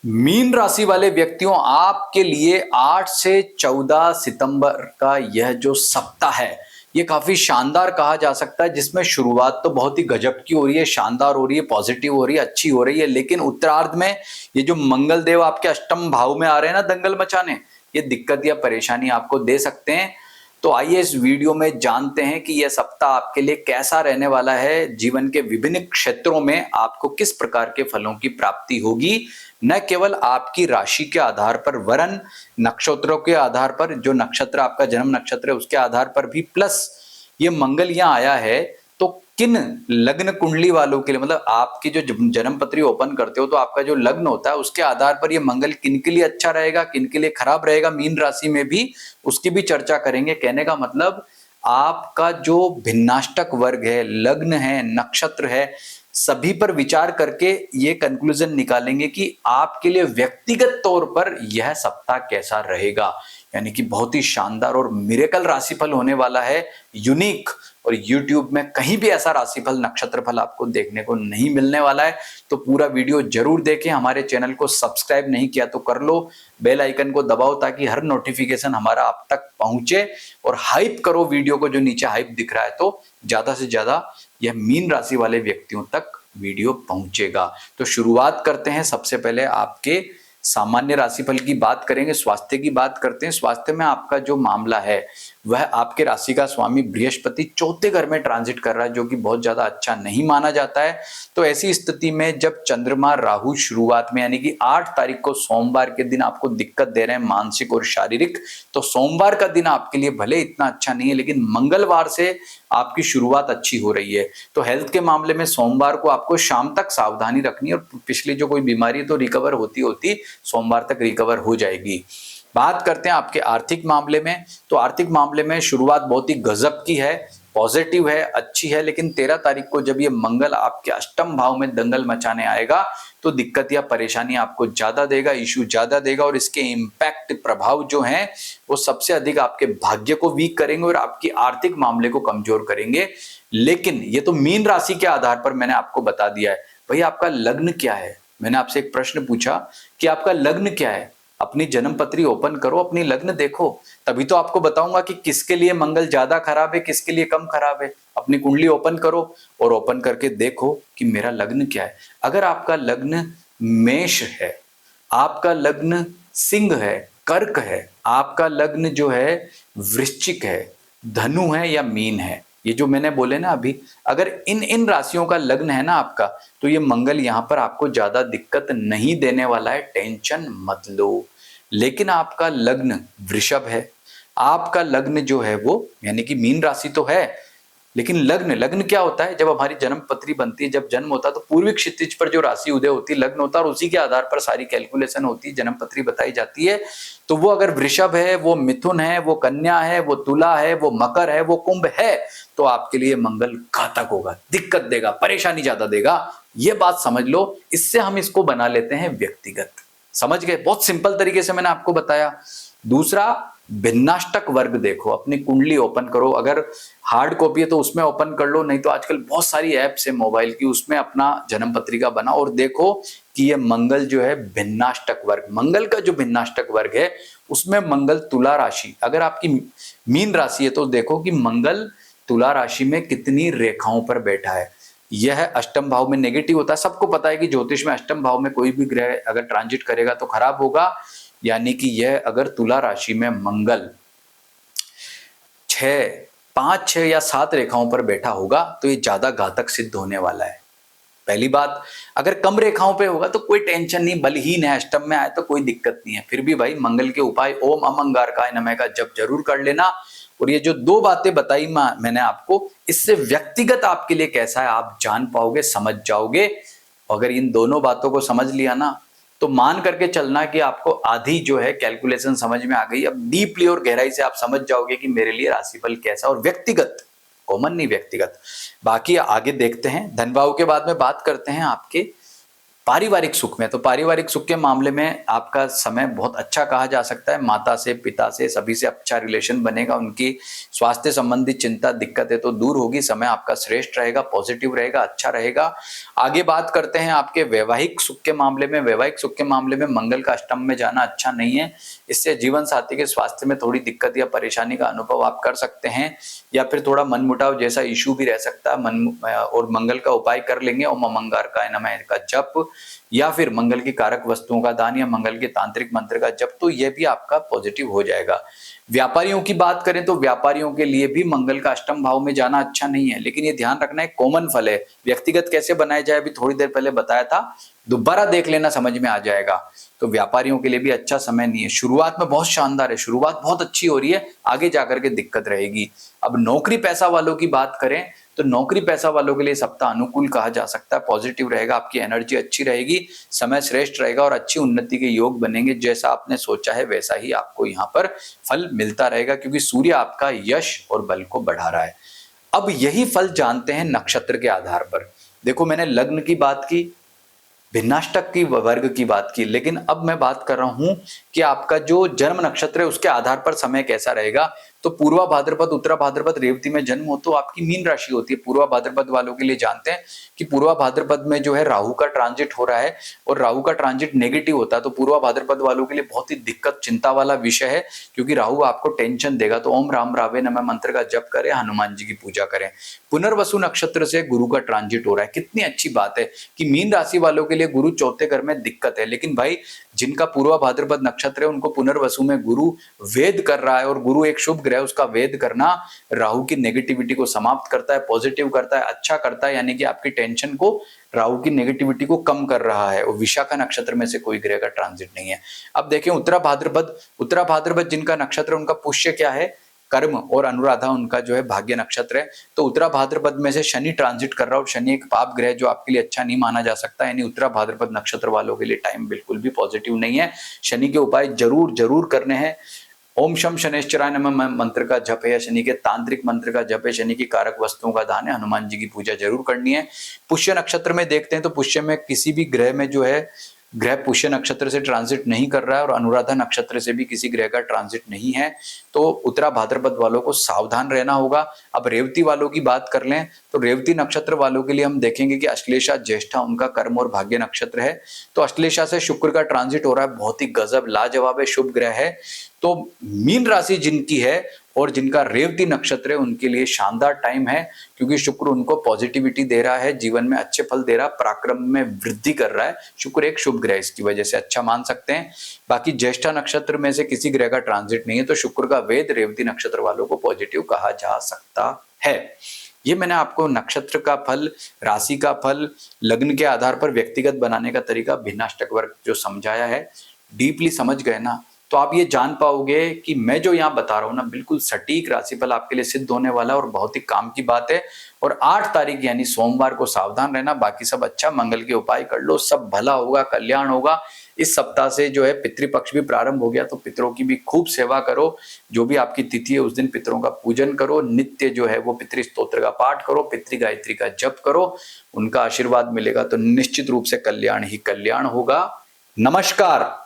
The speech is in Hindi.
मीन राशि वाले व्यक्तियों, आपके लिए 8 से 14 सितंबर का यह जो सप्ताह है, ये काफी शानदार कहा जा सकता है, जिसमें शुरुआत तो बहुत ही गजब की हो रही है, शानदार हो रही है, पॉजिटिव हो रही है, अच्छी हो रही है। लेकिन उत्तरार्ध में ये जो मंगल देव आपके अष्टम भाव में आ रहे हैं ना दंगल मचाने, ये दिक्कत या परेशानी आपको दे सकते हैं। तो आइए इस वीडियो में जानते हैं कि यह सप्ताह आपके लिए कैसा रहने वाला है। जीवन के विभिन्न क्षेत्रों में आपको किस प्रकार के फलों की प्राप्ति होगी, न केवल आपकी राशि के आधार पर वरन नक्षत्रों के आधार पर, जो नक्षत्र आपका जन्म नक्षत्र है उसके आधार पर भी, प्लस ये मंगल यहां आया है तो किन लग्न कुंडली वालों के लिए, मतलब आपकी जो जन्म पत्री ओपन करते हो तो आपका जो लग्न होता है उसके आधार पर ये मंगल किन के लिए अच्छा रहेगा, किन के लिए खराब रहेगा, मीन राशि में भी उसकी भी चर्चा करेंगे। कहने का मतलब आपका जो भिन्नाष्टक वर्ग है, लग्न है, नक्षत्र है, सभी पर विचार करके ये कंक्लूजन निकालेंगे कि आपके लिए व्यक्तिगत तौर पर यह सप्ताह कैसा रहेगा। यानी कि बहुत ही शानदार और मिरेकल राशिफल होने वाला है, यूनिक। और YouTube में कहीं भी ऐसा राशिफल नक्षत्रफल आपको देखने को नहीं मिलने वाला है। तो पूरा वीडियो जरूर देखें। हमारे चैनल को सब्सक्राइब नहीं किया तो कर लो, बेल आइकन को दबाओ ताकि हर नोटिफिकेशन हमारा आप तक पहुंचे। और हाइप करो वीडियो को, जो नीचे हाइप दिख रहा है, तो ज्यादा से ज्यादा यह मीन राशि वाले व्यक्तियों तक वीडियो पहुंचेगा। तो शुरुआत करते हैं। सबसे पहले आपके सामान्य राशिफल की बात करेंगे, स्वास्थ्य की बात करते हैं। स्वास्थ्य में आपका जो मामला है वह आपके राशि का स्वामी बृहस्पति चौथे घर में ट्रांजिट कर रहा है, जो कि बहुत ज्यादा अच्छा नहीं माना जाता है। तो ऐसी स्थिति में जब चंद्रमा राहु शुरुआत में यानी कि 8 तारीख को सोमवार के दिन आपको दिक्कत दे रहे हैं मानसिक और शारीरिक, तो सोमवार का दिन आपके लिए भले इतना अच्छा नहीं है, लेकिन मंगलवार से आपकी शुरुआत अच्छी हो रही है। तो हेल्थ के मामले में सोमवार को आपको शाम तक सावधानी रखनी है, और पिछली जो कोई बीमारी है तो रिकवर होती होती सोमवार तक रिकवर हो जाएगी। बात करते हैं आपके आर्थिक मामले में। तो आर्थिक मामले में शुरुआत बहुत ही गजब की है, पॉजिटिव है, अच्छी है। लेकिन 13 तारीख को जब ये मंगल आपके अष्टम भाव में दंगल मचाने आएगा तो दिक्कत या परेशानी आपको ज्यादा देगा, इश्यू ज्यादा देगा, और इसके इम्पैक्ट प्रभाव जो हैं वो सबसे अधिक आपके भाग्य को वीक करेंगे और आपकी आर्थिक मामले को कमजोर करेंगे। लेकिन ये तो मीन राशि के आधार पर मैंने आपको बता दिया है। भाई आपका लग्न क्या है? मैंने आपसे एक प्रश्न पूछा कि आपका लग्न क्या है। अपनी जन्म पत्री ओपन करो, अपनी लग्न देखो, तभी तो आपको बताऊंगा कि किसके लिए मंगल ज्यादा खराब है, किसके लिए कम खराब है। अपनी कुंडली ओपन करो और ओपन करके देखो कि मेरा लग्न क्या है। अगर आपका लग्न मेष है, आपका लग्न सिंह है, कर्क है, आपका लग्न जो है वृश्चिक है, धनु है या मीन है, ये जो मैंने बोले ना अभी, अगर इन इन राशियों का लग्न है ना आपका, तो ये मंगल यहां पर आपको ज्यादा दिक्कत नहीं देने वाला है, टेंशन मत लो। लेकिन आपका लग्न वृषभ है, आपका लग्न जो है वो यानी कि मीन राशि तो है, लेकिन लग्न लग्न क्या होता है? जब हमारी जन्म पत्री बनती है, जब जन्म होता है तो पूर्वी क्षितिज पर जो राशि उदय होती है लग्न होता है, और उसी के आधार पर सारी कैलकुलेशन होती है, जन्म पत्री बताई जाती है। तो वो अगर वृषभ है, वो मिथुन है, वो कन्या है, वो तुला है, वो मकर है, वो कुंभ है, तो आपके लिए मंगल घातक होगा, दिक्कत देगा, परेशानी ज्यादा देगा। ये बात समझ लो। इससे हम इसको बना लेते हैं व्यक्तिगत। समझ गए? बहुत सिंपल तरीके से मैंने आपको बताया। दूसरा, भिन्नाष्टक वर्ग देखो, अपनी कुंडली ओपन करो। अगर हार्ड कॉपी है तो उसमें ओपन कर लो, नहीं तो आजकल बहुत सारी एप्स है मोबाइल की, उसमें अपना जन्म पत्रिका बनाओ और देखो कि ये मंगल जो है भिन्नाष्टक वर्ग, मंगल का जो भिन्नाष्टक वर्ग है उसमें मंगल तुला राशि, अगर आपकी मीन राशि है तो देखो कि मंगल तुला राशि में कितनी रेखाओं पर बैठा है। यह अष्टम भाव में नेगेटिव होता है। सबको पता है कि ज्योतिष में अष्टम भाव में कोई भी ग्रह अगर ट्रांजिट करेगा तो खराब होगा। यानी कि यह अगर तुला राशि में मंगल 5, 6 या 7 रेखाओं पर बैठा होगा तो ये ज्यादा घातक सिद्ध होने वाला है। पहली बात, अगर कम रेखाओं पे होगा तो कोई टेंशन नहीं, बलहीन है, अष्टम में आए तो कोई दिक्कत नहीं है। फिर भी भाई मंगल के उपाय ओम अमंगारकाय नमः का जप जरूर कर लेना। और ये जो 2 बातें बताई मैंने आपको, इससे व्यक्तिगत आपके लिए कैसा है आप जान पाओगे, समझ जाओगे। अगर इन दोनों बातों को समझ लिया ना, तो मान करके चलना कि आपको आधी जो है कैलकुलेशन समझ में आ गई। अब डीपली और गहराई से आप समझ जाओगे कि मेरे लिए राशिफल कैसा, और व्यक्तिगत, कॉमन नहीं, व्यक्तिगत। बाकी आगे देखते हैं। धन भाव के बाद में बात करते हैं आपके पारिवारिक सुख में, तो पारिवारिक सुख के मामले में आपका समय बहुत अच्छा कहा जा सकता है। माता से, पिता से, सभी से अच्छा रिलेशन बनेगा। उनकी स्वास्थ्य संबंधी चिंता, दिक्कतें तो दूर होगी। समय आपका श्रेष्ठ रहेगा, पॉजिटिव रहेगा, अच्छा रहेगा। आगे बात करते हैं आपके वैवाहिक सुख के मामले में। वैवाहिक सुख के मामले में मंगल का अष्टम में जाना अच्छा नहीं है। इससे जीवन साथी के स्वास्थ्य में थोड़ी दिक्कत या परेशानी का अनुभव आप कर सकते हैं, या फिर थोड़ा मनमुटाव जैसा इशू भी रह सकता है। और मंगल का उपाय कर लेंगे, ओम मंगारकाय नमः का जप, या फिर मंगल की कारक वस्तुओं का दान, या मंगल के तांत्रिक मंत्र का जप, तो यह भी आपका पॉजिटिव हो जाएगा। व्यापारियों की बात करें तो व्यापारियों के लिए भी मंगल का अष्टम भाव में जाना अच्छा नहीं है, लेकिन ये ध्यान रखना है कॉमन फल है। व्यक्तिगत कैसे बनाया जाए अभी थोड़ी देर पहले बताया था, दोबारा देख लेना, समझ में आ जाएगा। तो व्यापारियों के लिए भी अच्छा समय नहीं है। शुरुआत में बहुत शानदार है, शुरुआत बहुत अच्छी हो रही है, आगे जाकर के दिक्कत रहेगी। अब नौकरी पैसा वालों की बात करें तो नौकरी पैसा वालों के लिए सप्ताह अनुकूल कहा जा सकता है, पॉजिटिव रहेगा, आपकी एनर्जी अच्छी रहेगी, समय श्रेष्ठ रहेगा और अच्छी उन्नति के योग बनेंगे। जैसा आपने सोचा है वैसा ही आपको यहाँ पर फल मिलता रहेगा, क्योंकि सूर्य आपका यश और बल को बढ़ा रहा है। अब यही फल जानते हैं नक्षत्र के आधार पर। देखो, मैंने लग्न की बात की, भिन्नाष्टक की, वर्ग की बात की, लेकिन अब मैं बात कर रहा हूं कि आपका जो जन्म नक्षत्र है उसके आधार पर समय कैसा रहेगा। तो पूर्वा भाद्रपद, उत्तरा भाद्रपद, रेवती में जन्म हो तो आपकी मीन राशि होती है। पूर्वा भाद्रपद वालों के लिए जानते हैं कि पूर्वा भाद्रपद में जो है राहु का ट्रांजिट हो रहा है, और राहु का ट्रांजिट नेगेटिव होता है। तो पूर्वा भाद्रपद वालों के लिए बहुत ही दिक्कत, चिंता वाला विषय है, क्योंकि राहु आपको टेंशन देगा। तो ओम राम रावे नमः मंत्र का जप करें, हनुमान जी की पूजा करें। पुनर्वसु नक्षत्र से गुरु का ट्रांजिट हो रहा है। कितनी अच्छी बात है कि मीन राशि वालों के लिए गुरु चौथे घर में दिक्कत है, लेकिन भाई जिनका पूर्वा भाद्रपद नक्षत्र है उनको पुनर्वसु में गुरु वेद कर रहा है, और गुरु एक शुभ ग्रह, उसका वेद करना राहु की नेगेटिविटी को समाप्त करता है, पॉजिटिव करता है, अच्छा करता है, यानी कि आपकी टेंशन को, राहु की नेगेटिविटी को कम कर रहा है। और विशाखा नक्षत्र में से कोई ग्रह का ट्रांजिट नहीं है। अब देखें उत्तरा भाद्रपद, उत्तरा भाद्रपद जिनका नक्षत्र, उनका पुष्य क्या है, कर्म, और अनुराधा उनका जो है भाग्य नक्षत्र है। तो उत्तरा भाद्रपद में से शनि ट्रांजिट कर रहा है, और शनि एक पाप ग्रह जो आपके लिए अच्छा नहीं माना जा सकता, यानी उत्तरा भाद्रपद नक्षत्र वालों के लिए टाइम बिल्कुल भी पॉजिटिव नहीं है। शनि के उपाय जरूर जरूर करने हैं। ओम शम शनैश्चराय नमः मंत्र का जप है, या शनि के तांत्रिक मंत्र का जप है, शनि की कारक वस्तुओं का दान है, हनुमान जी की पूजा जरूर करनी है। पुष्य नक्षत्र में देखते हैं तो पुष्य में किसी भी ग्रह में जो है, ग्रह पुष्य नक्षत्र से ट्रांजिट नहीं कर रहा है, और अनुराधा नक्षत्र से भी किसी ग्रह का ट्रांजिट नहीं है। तो उत्तरा भाद्रपद वालों को सावधान रहना होगा। अब रेवती वालों की बात कर लें तो रेवती नक्षत्र वालों के लिए हम देखेंगे कि अश्लेषा, ज्येष्ठा उनका कर्म और भाग्य नक्षत्र है। तो अश्लेषा से शुक्र का ट्रांजिट हो रहा है, बहुत ही गजब, लाजवाब है, शुभ ग्रह है। तो मीन राशि जिनकी है और जिनका रेवती नक्षत्र है उनके लिए शानदार टाइम है, क्योंकि शुक्र उनको पॉजिटिविटी दे रहा है, जीवन में अच्छे फल दे रहा है, पराक्रम में वृद्धि कर रहा है। शुक्र एक शुभ ग्रह, इसकी वजह से अच्छा मान सकते हैं। बाकी ज्येष्ठा नक्षत्र में से किसी ग्रह का ट्रांजिट नहीं है, तो शुक्र का वेद रेवती नक्षत्र वालों को पॉजिटिव कहा जा सकता है। ये मैंने आपको नक्षत्र का फल, राशि का फल, लग्न के आधार पर व्यक्तिगत बनाने का तरीका, भिन्नाष्टक वर्ग जो समझाया है, डीपली समझ गए ना, तो आप ये जान पाओगे कि मैं जो यहाँ बता रहा हूँ ना, बिल्कुल सटीक राशिफल आपके लिए सिद्ध होने वाला है, और बहुत ही काम की बात है। और 8 तारीख यानी सोमवार को सावधान रहना, बाकी सब अच्छा, मंगल के उपाय कर लो, सब भला होगा, कल्याण होगा। इस सप्ताह से जो है पितृपक्ष भी प्रारंभ हो गया, तो पितरों की भी खूब सेवा करो। जो भी आपकी तिथि है उस दिन पितरों का पूजन करो, नित्य जो है वो पितृ स्तोत्र का पाठ करो, पितृ गायत्री का जप करो, उनका आशीर्वाद मिलेगा तो निश्चित रूप से कल्याण ही कल्याण होगा। नमस्कार।